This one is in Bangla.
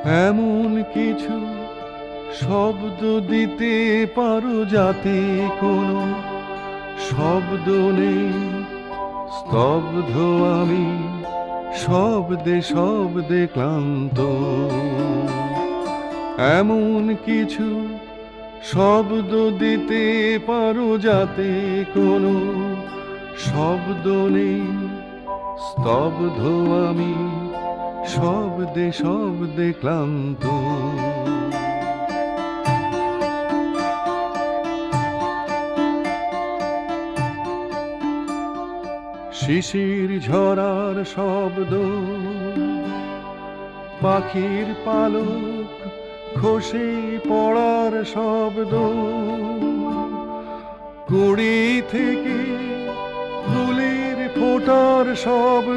এমন কিছু শব্দ দিতে পারো যাতে কোনো শব্দ নেই, স্তব্ধ আমি শব্দে শব্দে ক্লান্ত। এমন কিছু শব্দ দিতে পারো যাতে কোনো শব্দ নেই, স্তব্ধ আমি শব্দে শব্দে ক্লান্ত। শিশির ঝরার শব্দ, পাখির পালক খসে পড়ার শব্দ, কুড়ি থেকে ফুলের ফোটার শব্দ।